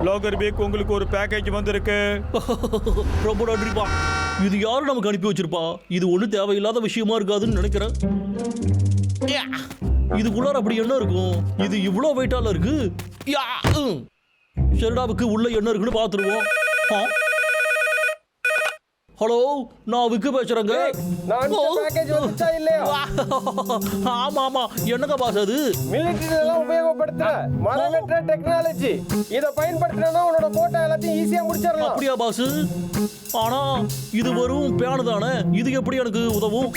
லாகர் back உங்களுக்கு ஒரு package வந்திருக்கு. ரொம்ப நன்றிப்பா. இது யாரும் நமக்கு அனுப்பி வச்சிருப்பா? இது ஒன்றும் தேவையில்லாத விஷயமா இருக்காதுன்னு நினைக்கிறேன். இதுக்குள்ளார அப்படி என்ன இருக்கும்? இது இவ்வளோ வெயிட்டால இருக்கு. ஷெர்டாவுக்கு உள்ள என்ன இருக்குன்னு பார்த்துருவோம். ஹலோ, நான் விக்கு பேசுறேங்க. ஆமா ஆமா, என்னங்க பாஸ் அது? மிலிட்டரியில உபயோகப்படுத்துற மரங்கற்ற டெக்னாலஜி. இத பயன்படுத்தினா உன்னோட கோட்டை எல்லாத்தையும் ஈஸியா முடிச்சிடலாம். அப்படியா பாஸ்? ஆனா இது வெறும் பேனு தானே, இது எப்படி எனக்கு உதவும்?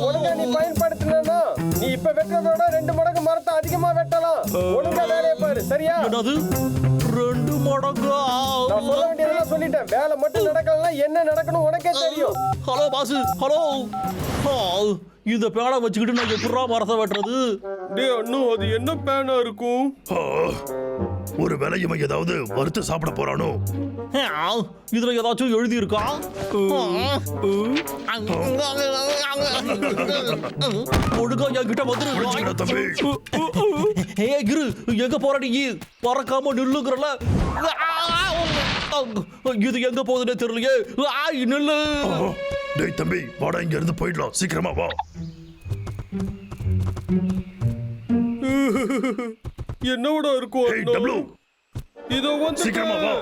ஒழுங்கா நீ பயன்படுத்தினா நீ இப்ப வெட்டுறதோட 2 மடங்கு மரத்தை அதிகமா வெட்டலாம். ஒழுங்கா வேலையை பாரு, சரியா? என்னது 2 மடங்கா? நான் சொல்ல வேண்டியதெல்லாம் சொல்லிட்டேன். வேலை மட்டும் நடக்கலன்னா என்ன நடக்கணும் உனக்கே தெரியும். Hello boss, hello. இந்த பேனை வச்சுக்கிட்டு நான் எப்படா மரத்தை வெட்டுறது? இன்னும் அது என்ன பேனா இருக்கும்? ஒரு வேலை இவன் ஏதாவது வறுத்து சாப்பிட போறானோ? இதுல ஏதாச்சும் எழுதி இருக்கா? ஒழுங்கா என்கிட்ட வந்துரு தம்பி. இரு, எங்க போற நீ? பறக்காம நில்லுங்கிறல. இது எங்க போகுதுன்னு தெரியலையே. நில்லு. டேய் தம்பி, வாடா, இங்க இருந்து போயிடலாம். சீக்கிரமா வா. என்னோட இருக்கும்? இதோ வந்து சீக்கிரமா வா.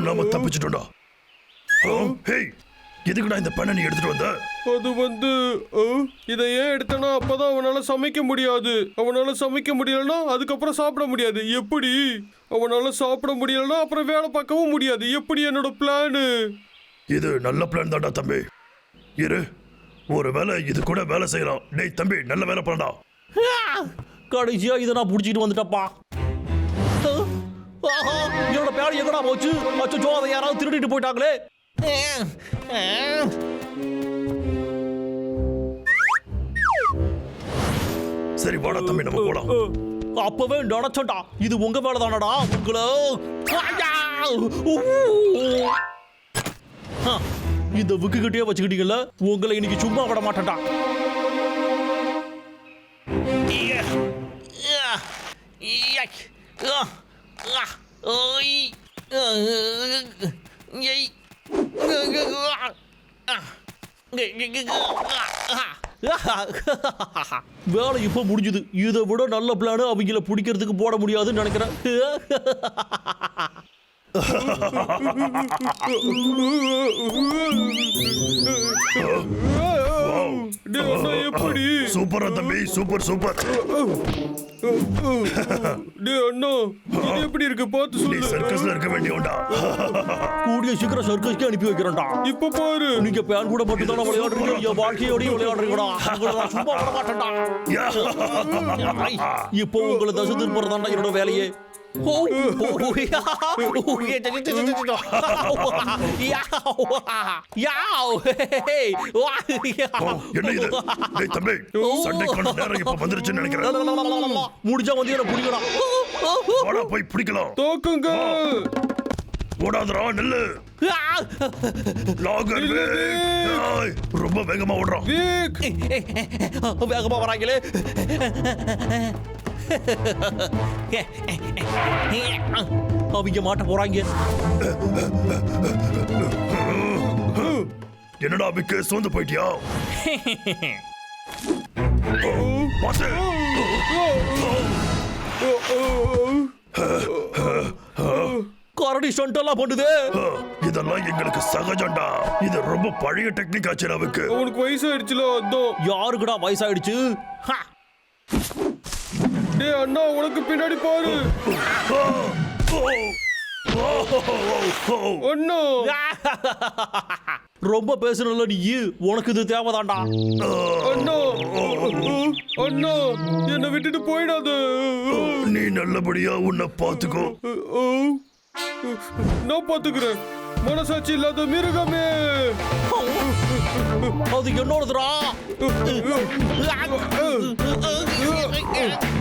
நாம தப்பிச்சிட்டோம்டா. ஹேய், எதுக்குடா இந்த பெண்ணை நீ எடுத்துட்டு வந்த? அது வந்து இதை ஏன் எடுத்தனா, அப்பதான் அவனால சமைக்க முடியாது. அவனால சமைக்க முடியலன்னா அதுக்கப்புறம் சாப்பிட முடியாது. எப்படி? அவனால சாப்பிட முடியலன்னா அப்புறம் வேலை பார்க்கவும் முடியாது. எப்படி என்னோட பிளானு? இது நல்ல பிளான் தான்டா தம்பி. இரு, ஒரு வேலை இது கூட வேலை செய்யலாம். டேய் தம்பி, நல்ல வேலை பண்ணடா. கடைசியா இதை நான் புடிச்சிட்டு வந்துட்டப்பா. என்னோட பேர் எங்கடா போச்சு? அச்சோ, அதை யாராவது திருடிட்டு போயிட்டாங்களே. சரி வாடா தம்பி, நம்ம போலாம். அப்பவே நினைச்சோண்டா, இது உங்க வேலை தானடா. உங்களை இந்த விக்குகிட்டே வச்சுக்கிட்டீங்கல்ல, உங்களை இன்னைக்கு சும்மா விட மாட்டேன்டா. வேலை இப்ப முடிஞ்சது. இதை விட நல்ல பிளான் அவங்கள பிடிக்கிறதுக்கு போட முடியாதுன்னு நினைக்கிறேன். எப்படி? சூப்பரா தம்பி, சூப்பர் சூப்பர். அண்ணா, இது எப்படி இருக்கு பார்த்து நீ சொல்லு. சர்க்கஸ்ல இருக்க வேண்டியவன்டா. கூடிய சீக்கிரம் சர்க்கஸ்க்கு அனுப்பி வைக்கிறேன்டா. இப்ப பாரு, நீங்க பேன் கூட மட்டும் தானே விளையாடுறீங்க, என் வாழ்க்கையோடய விளையாடுறீங்கடா. சும்மா விட மாட்டேன்டா. இப்போ உங்களை தசை திருப்பறதாண்டா என்னோட வேலையே. என்ன இது? டேய் தம்பி, சண்டைக்கான நேரம் இப்ப வந்துருச்சுன்னு நினைக்கிறேன். முடிஞ்சா வந்து என்ன பிடிக்கலாம். வாடா போய் பிடிக்கலாம். தோக்குங்க. ஓடாதடா, நெல்லு. லாகர் வேக். ரொம்ப வேகமா ஓடுறான். வேகமா வராங்களே. அவங்க மாட்ட போறாங்க. என்னடா விக்கு, சோர்ந்து போயிட்டியா? பாத்து. கரடி ஸ்டண்டெல்லாம் பண்ணுது. இதெல்லாம் எங்களுக்கு சகஜம்டா. இது ரொம்ப பழைய டெக்னிக் ஆச்சு. அவனுக்கு வயசாயிடுச்சுல, அதான். யாருக்குடா வயசாயிடுச்சு? டேய் அண்ணா, உனக்கு பின்னாடி பாரு. அண்ணா, ரொம்ப பேசுறல நீ. உனக்கு இது தேவைதான்டா. அண்ணா, அண்ணா, என்னை விட்டுட்டு போயிடாத. நீ நல்லபடியா உன்னை பாத்துக்கோ. நான் பாத்துக்கிறேன். மனசாட்சி இல்லாத மிருகமே. அது என்னோடதுடா.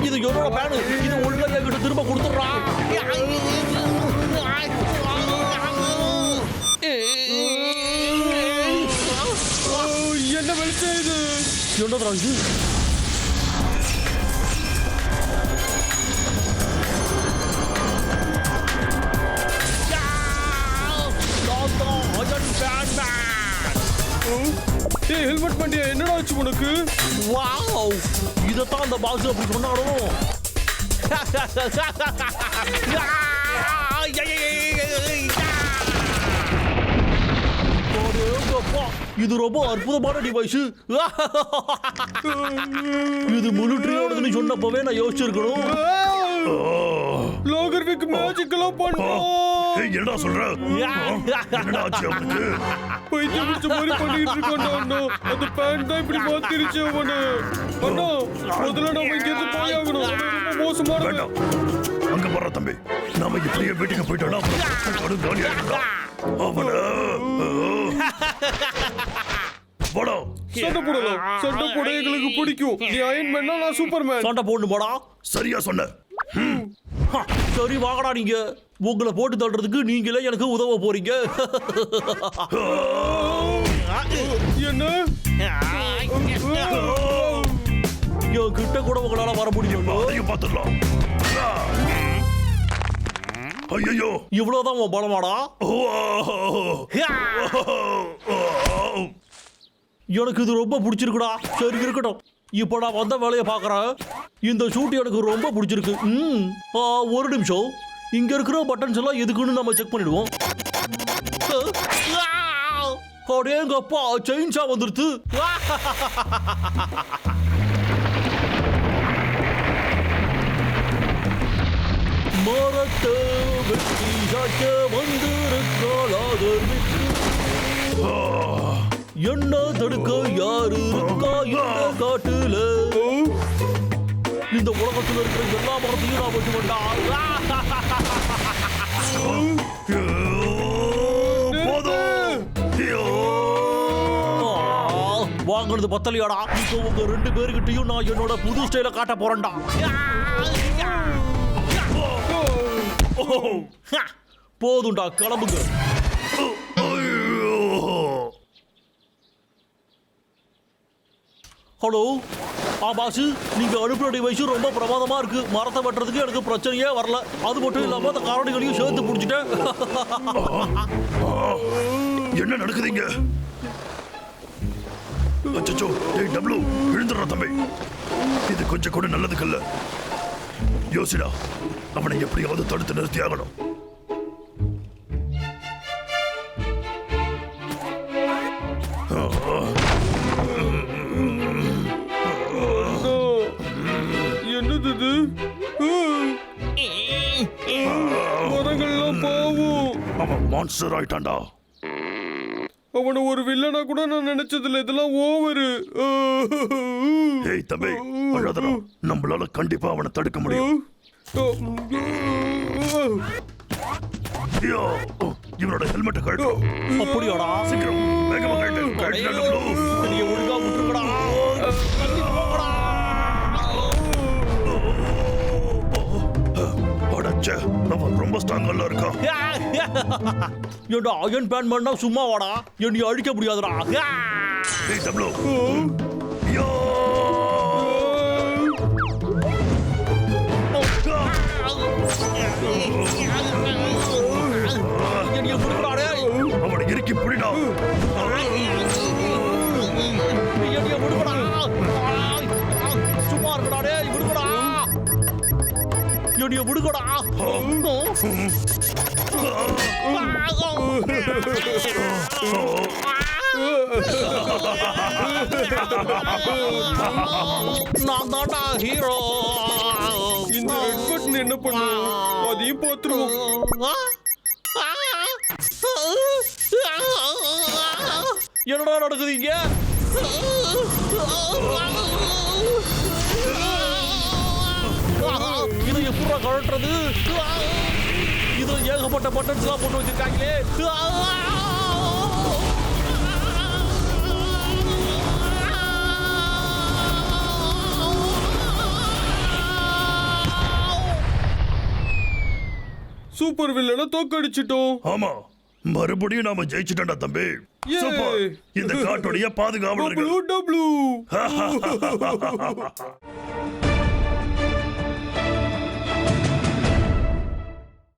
இது என்னோட பேனு. இது ஒழுங்கா என்கிட்ட திரும்ப கொடுத்துடுறா. என்ன வெளிச்சம் இது? என்னதுடா இது? ஏய் ஹெல்மெட் பண்ணியா, என்னடா ஆச்சு உனக்கு? வாவ், இதத்தான் அந்த பாக்ஸ் அப்படி சொன்னானோ. இது ரொம்ப அற்புதமான டிவைஸ். இது மிலிட்டரியோடதுன்னு சொன்னப்பவே நான் யோசிச்சிருக்கணும். லாகர்விக் மேஜிக் எல்லாம் பண்ணுவான். ஏய், என்னடா சொல்ற? என்னடா ஆச்சு அவனுக்கு? பைத்தியம் பிடிச்ச மாதிரி பண்ணிட்டு இருக்கான்டா அண்ணா. அந்த பேண்ட் தான் இப்படி மாத்திருச்சு அவனை. அண்ணா முதல்ல நம்ம இங்க இருந்து போய் ஆகணும். அவன் ரொம்ப மோசமான. வேண்டாம், அங்க போற தம்பி. நாம இப்படியே வீட்டுக்கு போயிட்டோம்னா அப்புறம் காலி ஆயிடும்டா. அவன போடா. சண்டை போடலாம். சண்டை போட எங்களுக்கு பிடிக்கும். நீ அயன்மேன்னா நான் சூப்பர்மேன். சண்டை போட்டு போடா. சரியா சொன்ன. சரி வாங்கடா, நீங்க உங்களை போட்டு தள்ளுறதுக்கு நீங்களே எனக்கு உதவ போறீங்க. என்ன என் கிட்ட கூட உங்களால வர முடியும். அதையும் பார்த்துடலாம். ஐயோ, இவ்வளவுதான் உன் பலமாடா. எனக்கு இது ரொம்ப பிடிச்சிருக்குடா. சரி இருக்கட்டும், இப்போ நான் வந்த வேலையை பார்க்குறேன். இந்த ஷூட் எனக்கு ரொம்ப பிடிச்சிருக்கு. ஒரு நிமிஷம், இங்க இருக்கிற பட்டன்ஸ் எல்லாம் எதுக்குன்னு நம்ம செக் பண்ணிடுவோம். அடேங்கப்பா, செயின்ஸா வந்துருது. மரத்தை வெட்டி சாட்ட வந்திருக்காளாதர் விட்டு. என்ன தடுக்க யாரு இருக்கா இந்த காட்டுல? இந்த உலகத்துல இருக்கிற எல்லா மரத்தையும் நான் வெட்டி வாங்கினது பத்தலையாடா. இப்போ உங்க 2 பேருக்கிட்டையும் நான் என்னோட புது ஸ்டைல காட்ட போறேன்டா. போதும்டா, கிளம்புங்க. ஹலோ, பாசு, நீங்க அனுப்புற டிவைஸ் ரொம்ப பிரமாதமா இருக்கு. மரத்தை வெட்டுறதுக்கு எனக்கு பிரச்சனையே வரல. அது மட்டும் இல்லாம அந்த காரணிகளையும் சேர்த்து பிடிச்சிட்டேன். என்ன நடக்குதுங்க? அச்சோ, டேய் டப்ளு, விழுந்துடுறா தம்பி. இது கொஞ்சம் கூட நல்லதுக்கு இல்ல. யோசிடா, அவனை எப்படியாவது தடுத்து நிறுத்தி ஆகணும். என்னது இது? மரங்கள்லாம் பாவும். அவன் மான்ஸ்டர் ஆயிட்டான்டா. அவனை ஒரு வில்லனா கூட நான் நினைச்சதில்ல. இதெல்லாம் ஓவரு. ஏய் தம்பி, அழாதடா. நம்மளால கண்டிப்பா அவனை தடுக்க முடியும். ஐயோ, இவனோட ஹெல்மெட்டை கழட்டு. அப்படியாடா? சீக்கிரம் வேகமா கழட்டு. கழட்டுடா. நீ ஒழுங்கா விட்டுருக்கடா. அடச்சே, அவன் ரொம்ப ஸ்ட்ராங்கா இருக்கான். ஏண்டா அயன் பேன் பண்ணா சும்மா வாடா. என்னை அழிக்க முடியாதுடா. ஏய் டப்ளு. யோ! என்னைய விடுறாடே. அவனை இறுக்கி புடிடா. என்னைய விடுறா. சும்மா இருக்கடா. விடுறா. என்னைய விடுங்கடா. நான் தான்டா ஹீரோ. இந்த ரெட் பட்டன் என்ன பண்ணும்? அதையும் பார்த்துருவோம். என்னடா நடக்குதுங்க? இதை எப்படா கழட்டுறது? இது ஏகப்பட்ட பட்டன்ஸ் எல்லாம் போட்டு வச்சிருக்காங்களே. சூப்பர் வில்லனை தோக்கடிச்சிட்டோம். ஆமா, மறுபடியும் நாம ஜெயிச்சிட்டோம்டா தம்பி. சூப்பர். இந்த காட்டுடைய பாதுகாவலர்கள். டப்ளு.